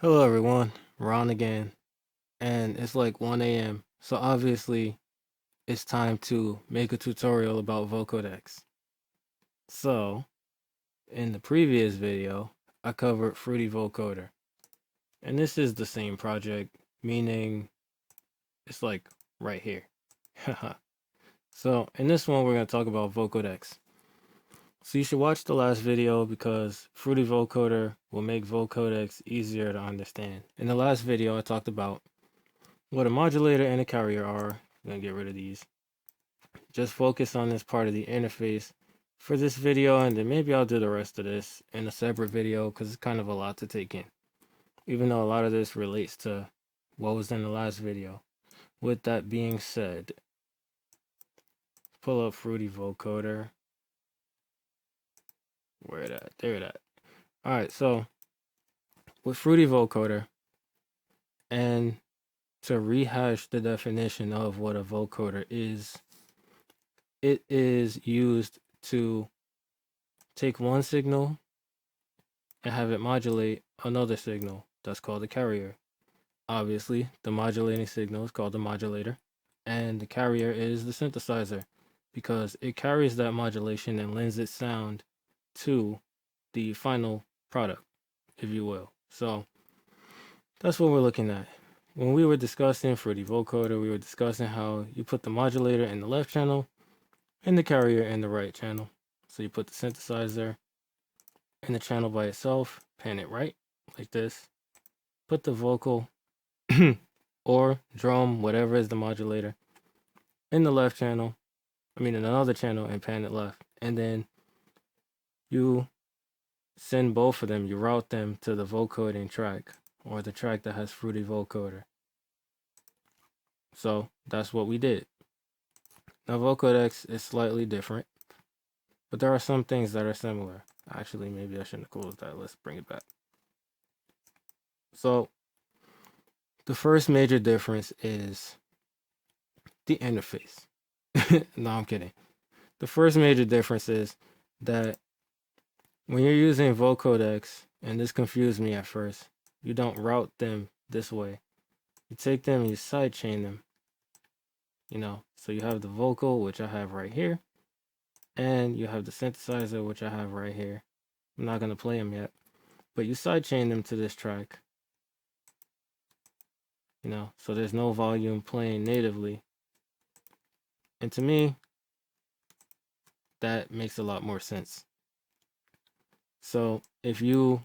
Hello everyone, Ron again, and it's like 1 a.m. So obviously it's time to make a tutorial about Vocodex. So in the previous video, I covered Fruity Vocoder, and this is the same project, meaning it's like right here. So in this one, we're going to talk about Vocodex. So you should watch the last video because Fruity Vocoder will make Vocodex easier to understand. In the last video, I talked about what a modulator and a carrier are. I'm gonna get rid of these. Just focus on this part of the interface for this video, and then maybe I'll do the rest of this in a separate video because it's kind of a lot to take in, even though a lot of this relates to what was in the last video. With that being said, pull up Fruity Vocoder. Where it at? There it at. Alright, so with Fruity Vocoder, and to rehash the definition of what a vocoder is, it is used to take one signal and have it modulate another signal. That's called a carrier. Obviously, the modulating signal is called the modulator, and the carrier is the synthesizer because it carries that modulation and lends its sound to the final product, if you will. So that's what we're looking at. When we were discussing Fruity Vocoder, we were discussing how you put the modulator in the left channel and the carrier in the right channel. So you put the synthesizer in the channel by itself, pan it right, like this. Put the vocal or drum, whatever is the modulator, in the left channel. In another channel, and pan it left. And then you send both of them, you route them to the vocoding track, or the track that has Fruity Vocoder. So that's what we did. Now Vocodex is slightly different, but there are some things that are similar. Actually, maybe I shouldn't have closed that. Let's bring it back. So the first major difference is the interface. No, I'm kidding. The first major difference is that when you're using Vocodex, and this confused me at first, you don't route them this way. You take them and you sidechain them. So you have the vocal, which I have right here, and you have the synthesizer, which I have right here. I'm not going to play them yet, but you sidechain them to this track. So there's no volume playing natively. And to me, that makes a lot more sense. So if you,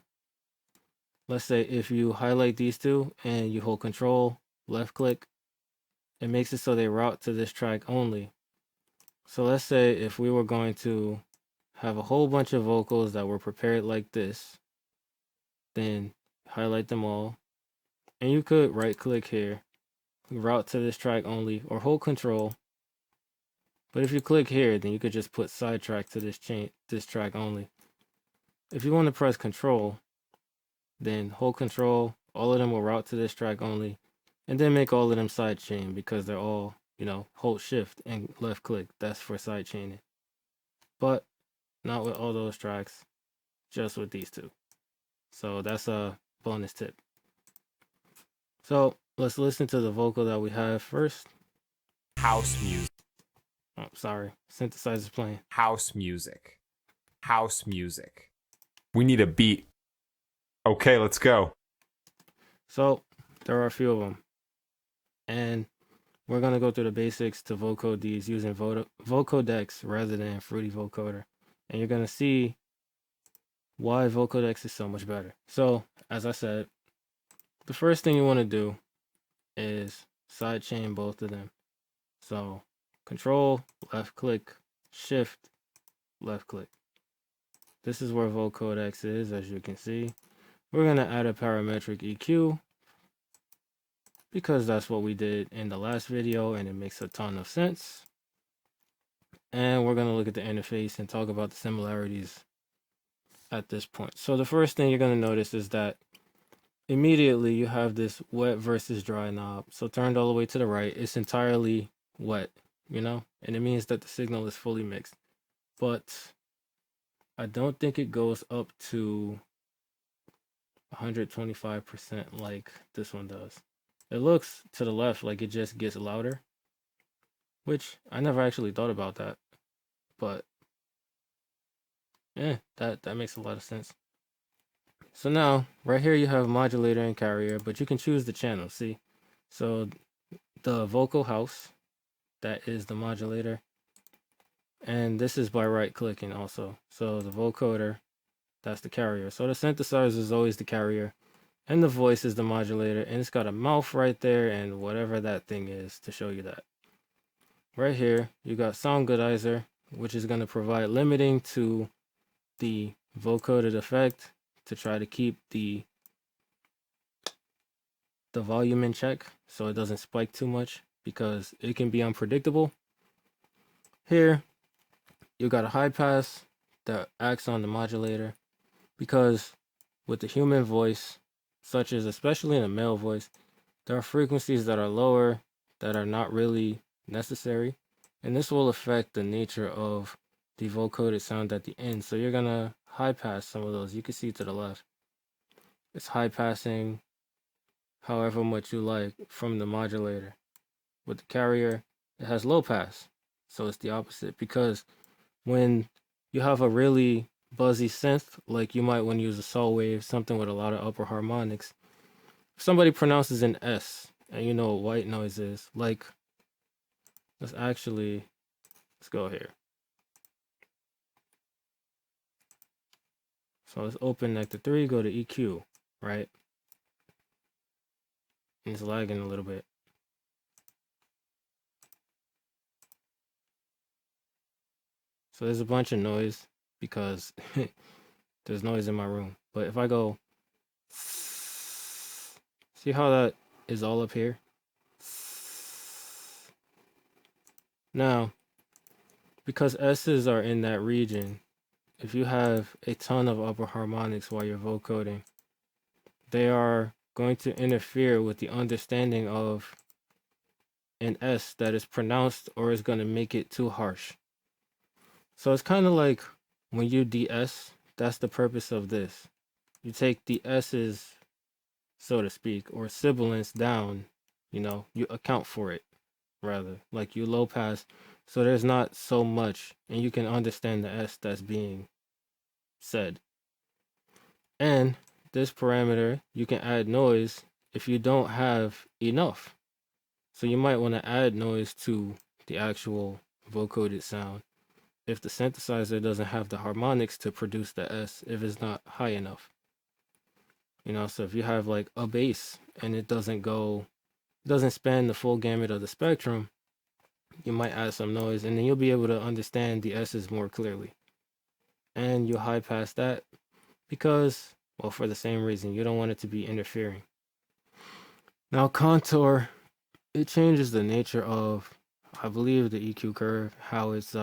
let's say if you highlight these two and you hold control, left click, it makes it so they route to this track only. So let's say if we were going to have a whole bunch of vocals that were prepared like this, then highlight them all, and you could right click here, route to this track only, or hold control. But if you click here, then you could just put sidetrack to this track only. If you want to press control, then hold control, all of them will route to this track only, and then make all of them sidechain because they're all, hold shift and left click. That's for sidechaining. But not with all those tracks, just with these two. So that's a bonus tip. So let's listen to the vocal that we have first. House music. Oh, sorry, synthesizer's playing. House music. House music. We need a beat. Okay, let's go. So there are a few of them, and we're gonna go through the basics to vocode these using Vocodex rather than Fruity Vocoder, and you're gonna see why Vocodex is so much better. So as I said, the first thing you want to do is sidechain both of them. So control, left click, shift, left click. This is where Vocodex is, as you can see. We're going to add a parametric EQ because that's what we did in the last video and it makes a ton of sense. And we're going to look at the interface and talk about the similarities at this point. So the first thing you're going to notice is that immediately you have this wet versus dry knob. So turned all the way to the right, it's entirely wet, and it means that the signal is fully mixed. But I don't think it goes up to 125% like this one does. It looks to the left like it just gets louder, which I never actually thought about that, but yeah, that makes a lot of sense. So now, right here you have modulator and carrier, but you can choose the channel, see? So the vocal house, that is the modulator, and this is by right-clicking also. So the vocoder, that's the carrier. So the synthesizer is always the carrier, and the voice is the modulator, and it's got a mouth right there and whatever that thing is to show you that. Right here, you got sound goodizer, which is going to provide limiting to the vocoded effect to try to keep the volume in check so it doesn't spike too much because it can be unpredictable. Here, you got a high pass that acts on the modulator because with the human voice, such as especially in a male voice, there are frequencies that are lower that are not really necessary, and this will affect the nature of the vocoded sound at the end. So you're gonna high pass some of those. You can see to the left, it's high passing however much you like from the modulator. With the carrier, it has low pass, so it's the opposite, because when you have a really buzzy synth, like you might want to use a saw wave, something with a lot of upper harmonics, if somebody pronounces an S and you know what white noise is, like, let's go here. So let's open Nectar 3, go to EQ, right? And it's lagging a little bit. So there's a bunch of noise because there's noise in my room. But if I go, see how that is all up here? Now, because S's are in that region, if you have a ton of upper harmonics while you're vocoding, they are going to interfere with the understanding of an S that is pronounced, or is going to make it too harsh. So it's kind of like when you de-S, that's the purpose of this. You take the S's, so to speak, or sibilants down, you account for it, rather. Like you low pass, so there's not so much, and you can understand the S that's being said. And this parameter, you can add noise if you don't have enough. So you might want to add noise to the actual vocoded sound if the synthesizer doesn't have the harmonics to produce the S, if it's not high enough. So if you have like a bass and it doesn't span the full gamut of the spectrum, you might add some noise and then you'll be able to understand the S's more clearly. And you high pass that because, well, for the same reason, you don't want it to be interfering. Now contour, it changes the nature of, I believe, the EQ curve, how it's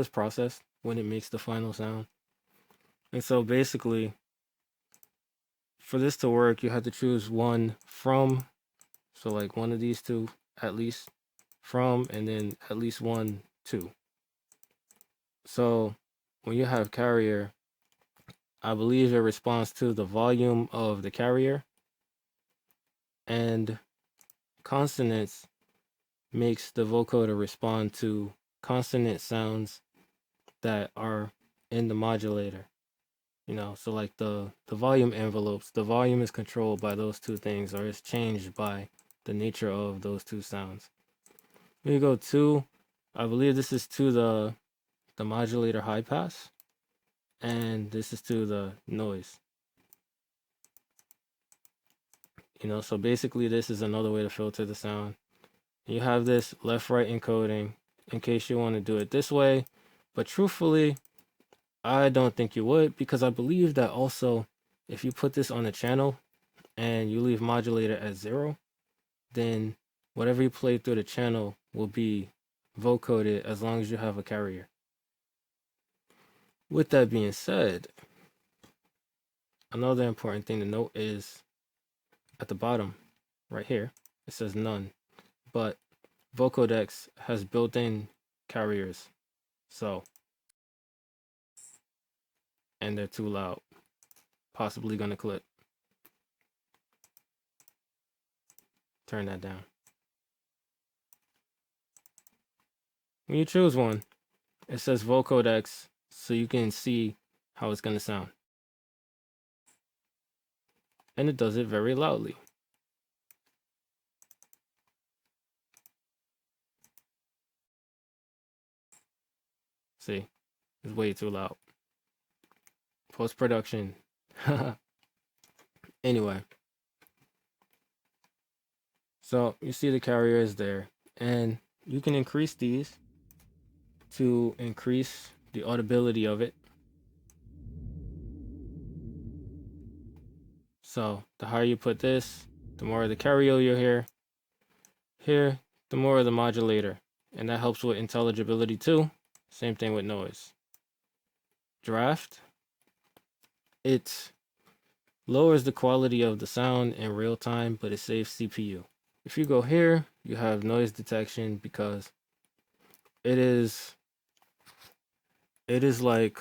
processed when it makes the final sound. And so basically, for this to work, you have to choose one from, so like one of these two at least, from, and then at least 1, 2. So when you have carrier, I believe it responds to the volume of the carrier, and consonants makes the vocoder respond to consonant sounds that are in the modulator. So like the volume envelopes, the volume is controlled by those two things, or it's changed by the nature of those two sounds. When you go to, I believe this is to the modulator high pass, and this is to the noise. So basically this is another way to filter the sound. You have this left-right encoding in case you want to do it this way, but truthfully, I don't think you would, because I believe that also if you put this on a channel and you leave modulator at 0, then whatever you play through the channel will be vocoded as long as you have a carrier. With that being said, another important thing to note is at the bottom right here, it says none, but Vocodex has built-in carriers, so, and they're too loud. possibly going to clip. Turn that down. When you choose one, it says Vocodex, so you can see how it's going to sound. And it does it very loudly. See, it's way too loud. Post-production. Anyway. So you see the carrier is there, and you can increase these to increase the audibility of it. So the higher you put this, the more of the carrier you'll hear. Here, the more of the modulator, and that helps with intelligibility too. Same thing with noise. Draft, it lowers the quality of the sound in real time, but it saves CPU. If you go here, you have noise detection because it is like,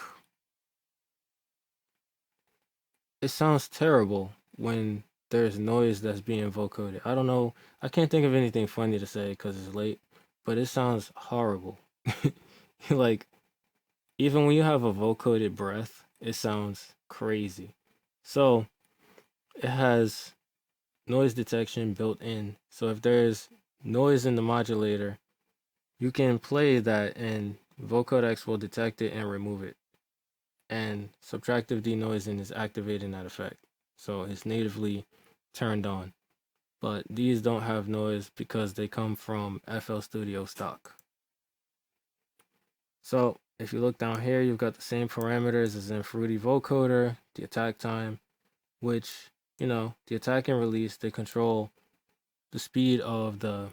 it sounds terrible when there's noise that's being vocoded. I don't know. I can't think of anything funny to say because it's late, but it sounds horrible. Like, even when you have a vocoded breath, it sounds crazy. So it has noise detection built in. So if there's noise in the modulator, you can play that and Vocodex will detect it and remove it. And subtractive denoising is activating that effect. So it's natively turned on. But these don't have noise because they come from FL Studio stock. So if you look down here, you've got the same parameters as in Fruity Vocoder, the attack time, which, you know, the attack and release, they control the speed of the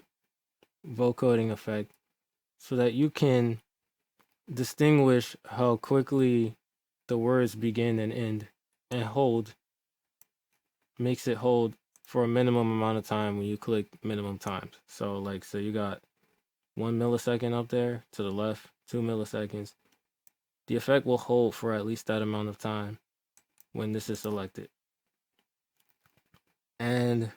vocoding effect so that you can distinguish how quickly the words begin and end, and hold makes it hold for a minimum amount of time when you click minimum times. So like, so you got 1 millisecond up there to the left, 2 milliseconds. The effect will hold for at least that amount of time when this is selected. And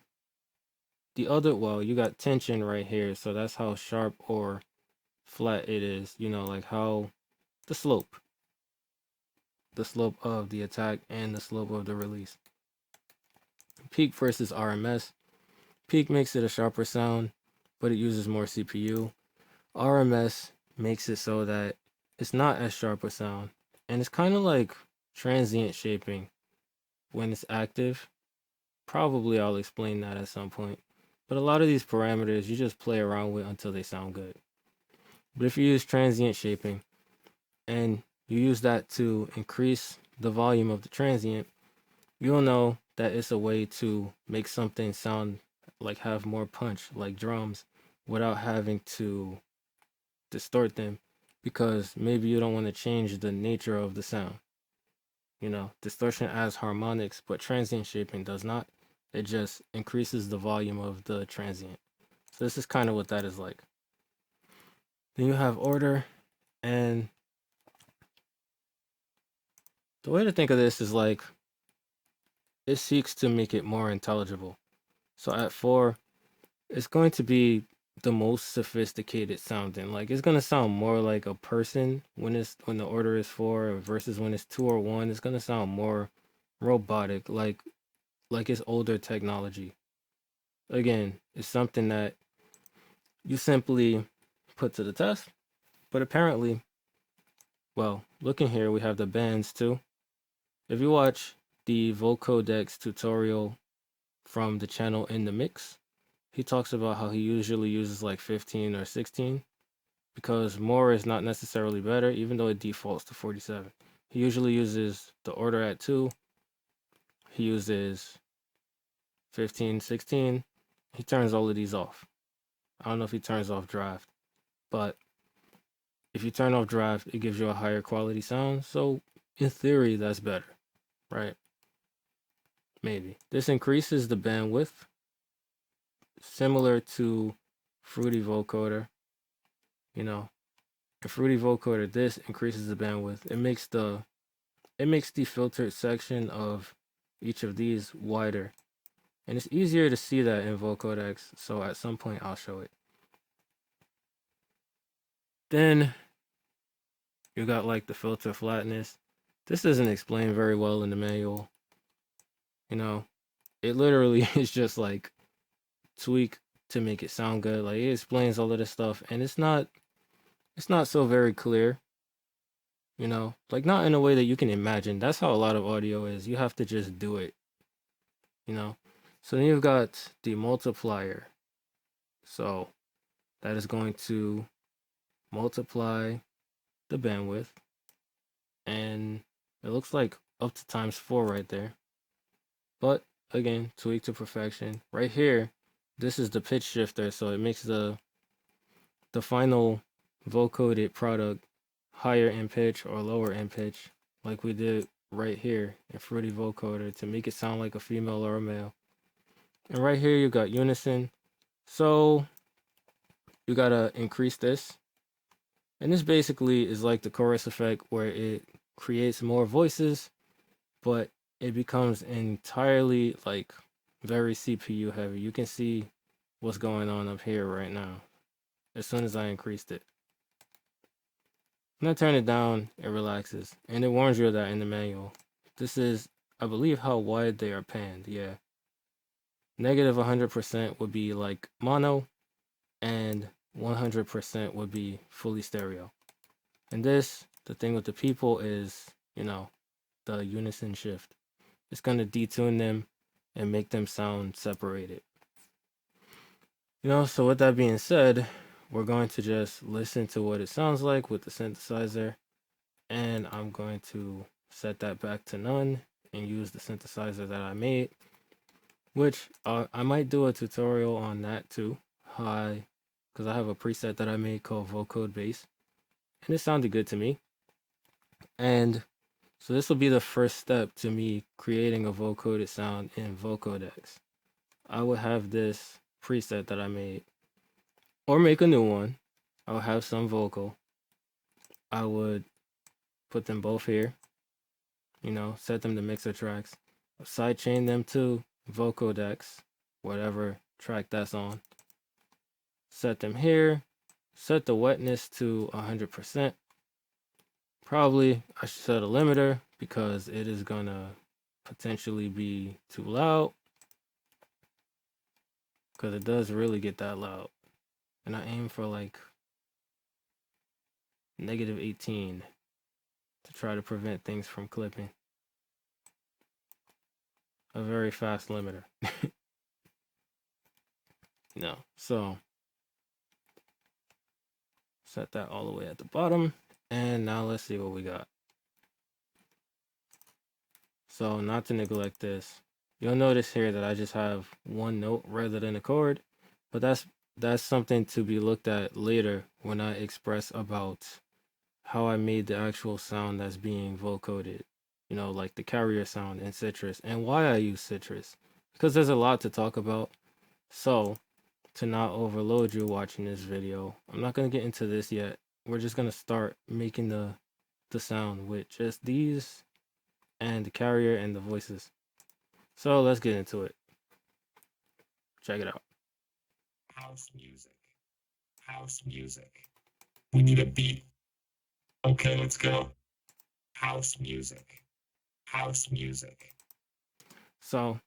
the other, well, you got tension right here, so that's how sharp or flat it is, you know, like how the slope of the attack and the slope of the release. Peak versus RMS. Peak makes it a sharper sound, but it uses more CPU. RMS makes it so that it's not as sharp a sound, and it's kind of like transient shaping when it's active. Probably I'll explain that at some point. But a lot of these parameters you just play around with until they sound good. But if you use transient shaping and you use that to increase the volume of the transient, you'll know that it's a way to make something sound like have more punch, like drums, without having to distort them, because maybe you don't want to change the nature of the sound. You know, distortion adds harmonics, but transient shaping does not. It just increases the volume of the transient. So this is kind of what that is like. Then you have order, and the way to think of this is like, it seeks to make it more intelligible. So at 4, it's going to be the most sophisticated sounding. Like, it's gonna sound more like a person when the order is 4 versus when it's 2 or 1. It's gonna sound more robotic, like it's older technology. Again, it's something that you simply put to the test. But apparently, well, looking here, we have the bands too. If you watch the Vocodex tutorial from the channel In the Mix, he talks about how he usually uses like 15 or 16 because more is not necessarily better, even though it defaults to 47. He usually uses the order at 2. He uses 15, 16. He turns all of these off. I don't know if he turns off draft, but if you turn off draft, it gives you a higher quality sound. So in theory, that's better, right? Maybe. This increases the bandwidth, similar to Fruity Vocoder. You know, in Fruity Vocoder, this increases the bandwidth. It makes the filtered section of each of these wider. And it's easier to see that in Vocodex, so at some point I'll show it. Then you got like the filter flatness. This isn't explained very well in the manual. You know, it literally is just like tweak to make it sound good. Like it explains all of this stuff, and it's not so very clear. You know, like not in a way that you can imagine. That's how a lot of audio is. You have to just do it. You know. So then you've got the multiplier. So that is going to multiply the bandwidth, and it looks like up to ×4 right there. But again, tweak to perfection. Right here, this is the pitch shifter, so it makes the final vocoded product higher in pitch or lower in pitch, like we did right here in Fruity Vocoder to make it sound like a female or a male. And right here you got Unison. So you gotta increase this. And this basically is like the chorus effect where it creates more voices, but it becomes entirely like very CPU heavy. You can see what's going on up here right now as soon as I increased it. When I turn it down, it relaxes, and it warns you of that in the manual. This is, I believe, how wide they are panned. Yeah. Negative 100% would be like mono, and 100% would be fully stereo. And this, the thing with the people is, you know, the unison shift. It's going to detune them and make them sound separated. You know, so with that being said, we're going to just listen to what it sounds like with the synthesizer. And I'm going to set that back to none and use the synthesizer that I made, which I might do a tutorial on that too. Because I have a preset that I made called Vocode Bass, and it sounded good to me. And so this will be the first step to me creating a vocoded sound in Vocodex. I would have this preset that I made, or make a new one. I'll have some vocal. I would put them both here, you know, set them to mixer tracks, sidechain them to Vocodex, whatever track that's on. Set them here, set the wetness to 100%. Probably I should set a limiter because it is gonna potentially be too loud, because it does really get that loud. And I aim for like -18 to try to prevent things from clipping. A very fast limiter. No, so set that all the way at the bottom. And now let's see what we got. So not to neglect this, you'll notice here that I just have one note rather than a chord, but that's something to be looked at later when I express about how I made the actual sound that's being vocoded. You know, like the carrier sound in Citrus and why I use Citrus, because there's a lot to talk about. So to not overload you watching this video, I'm not going to get into this yet. We're just going to start making the sound with just these and the carrier and the voices. So let's get into it. Check it out. House music. House music. We need a beat. Okay, let's go. House music. House music. So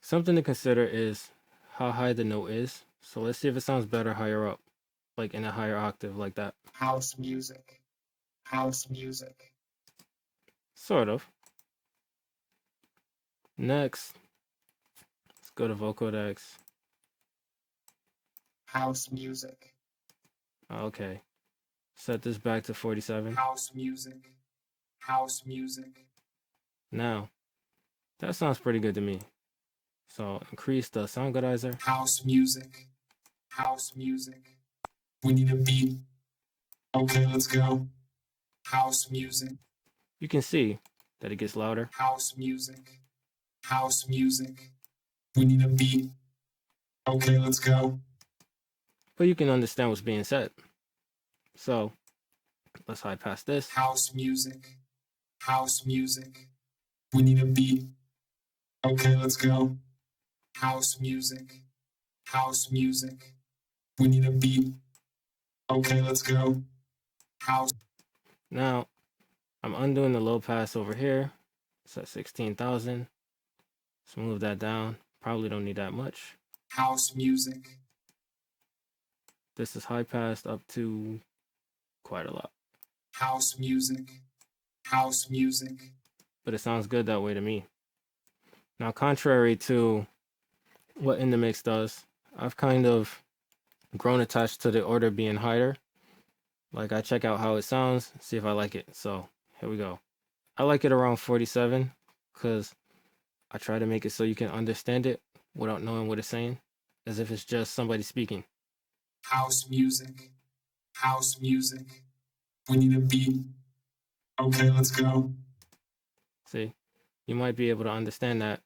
something to consider is how high the note is. So let's see if it sounds better higher up, like in a higher octave like that. House music. House music. Sort of. Next, let's go to Vocodex. House music. Okay. Set this back to 47. House music. House music. Now, that sounds pretty good to me. So increase the sound godizer. House music. House music. We need a beat. Okay, let's go. House music. You can see that it gets louder. House music. House music. We need a beat. Okay, let's go. But you can understand what's being said. So let's high pass this. House music. House music. We need a beat. Okay, let's go. House music. House music. We need a beat. Okay, let's go. House. Now, I'm undoing the low pass over here. It's at 16,000. Let's move that down. Probably don't need that much. House music. This is high passed up to quite a lot. House music. House music. But it sounds good that way to me. Now, contrary to what In the Mix does, I've kind of grown attached to the order being higher. Like, I check out how it sounds, see if I like it. So, here we go. I like it around 47 because I try to make it so you can understand it without knowing what it's saying, as if it's just somebody speaking. House music. House music. We need a beat. Okay, let's go. See, you might be able to understand that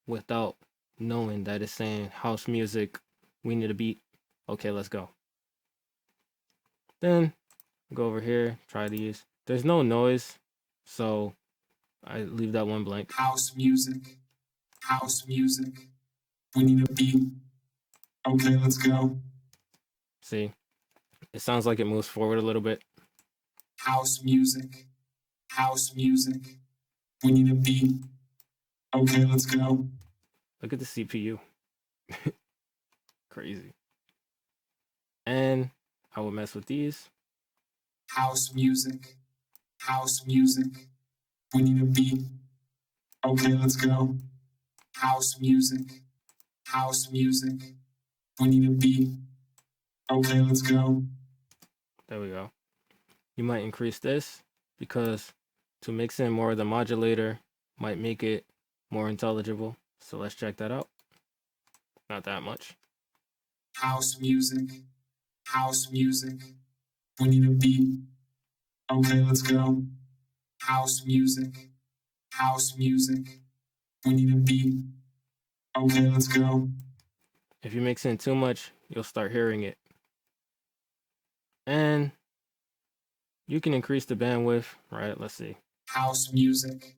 without knowing that it's saying house music, we need a beat. Okay, let's go. Then go over here, try these. There's no noise, so I leave that one blank. House music. House music. We need a beat. Okay, let's go. See, it sounds like it moves forward a little bit. House music. House music. We need a beat. Okay, let's go. Look at the CPU. Crazy. And I will mess with these. House music. House music. We need a beat. Okay, let's go. House music. House music. We need a beat. Okay, let's go. There we go. You might increase this because to mix in more of the modulator might make it more intelligible. So let's check that out. Not that much. House music. House music. We need a beat. Okay, let's go. House music. House music. We need a beat. Okay, let's go. If you mix in too much, you'll start hearing it. And you can increase the bandwidth, right? Let's see. House music.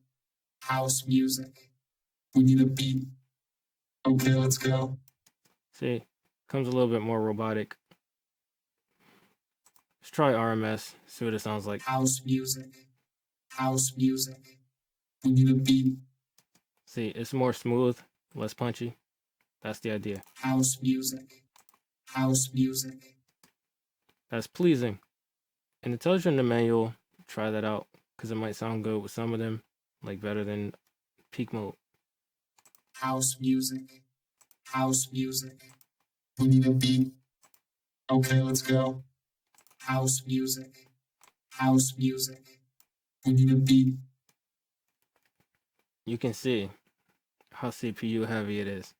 House music. We need a beat. Okay, let's go. See, comes a little bit more robotic. Let's try RMS, see what it sounds like. House music. House music. We need a beat. See, it's more smooth, less punchy. That's the idea. House music. House music. That's pleasing. And it tells you in the manual, try that out, because it might sound good with some of them, like better than peak mode. House music. House music. We need a beat. Okay, let's go. House music. House music. We need a beat. You can see how CPU heavy it is.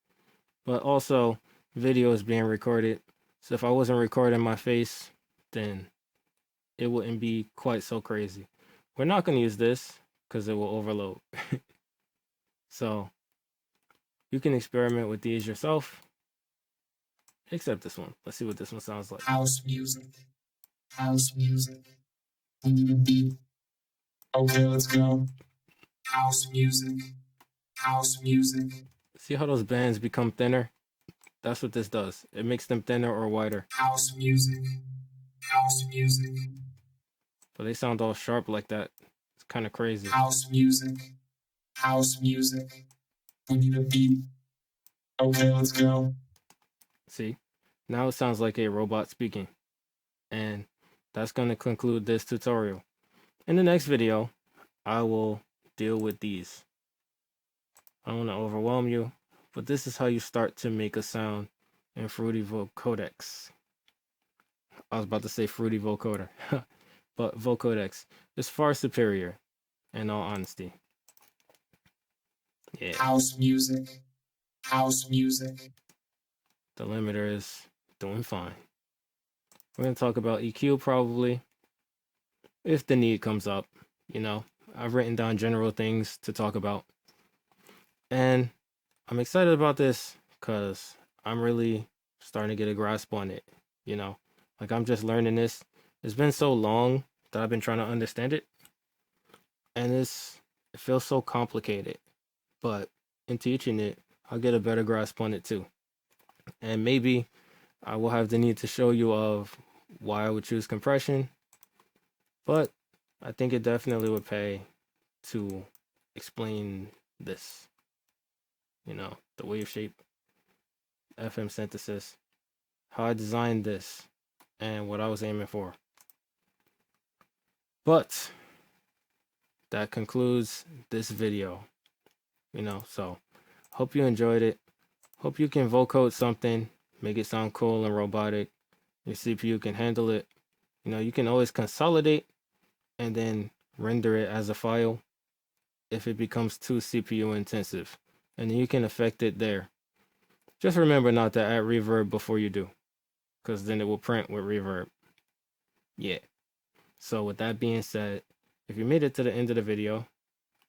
But also, video is being recorded. So if I wasn't recording my face, then it wouldn't be quite so crazy. We're not going to use this because it will overload. So you can experiment with these yourself. Except this one. Let's see what this one sounds like. House music. House music. We need a beat. Okay, let's go. House music. House music. See how those bands become thinner? That's what this does. It makes them thinner or wider. House music. House music. But they sound all sharp like that. It's kind of crazy. House music. House music. We need a beat. Okay, let's go. See? Now it sounds like a robot speaking. And that's going to conclude this tutorial. In the next video, I will deal with these. I don't want to overwhelm you, but this is how you start to make a sound in Fruity Vocodex. I was about to say Fruity Vocoder, but Vocodex is far superior, in all honesty. Yeah. House music. House music. The limiter is doing fine. We're going to talk about EQ probably, if the need comes up. You know, I've written down general things to talk about. And I'm excited about this because I'm really starting to get a grasp on it. You know, like I'm just learning this. It's been so long that I've been trying to understand it. And it feels so complicated. But in teaching it, I'll get a better grasp on it too. And maybe I will have the need to show you of why I would choose compression, but I think it definitely would pay to explain this, the wave shape, FM synthesis, how I designed this, and what I was aiming for. But that concludes this video, so hope you enjoyed it. Hope you can vocode something, make it sound cool and robotic. Your CPU can handle it. You can always consolidate and then render it as a file if it becomes too CPU intensive, and then you can affect it there. Just remember not to add reverb before you do, because then it will print with reverb. Yeah. So with that being said, if you made it to the end of the video,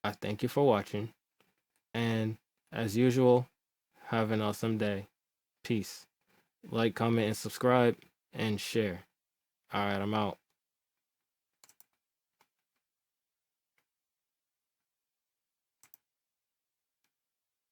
I thank you for watching, and as usual, have an awesome day. Peace. Like, comment, and subscribe, and share. All right, I'm out.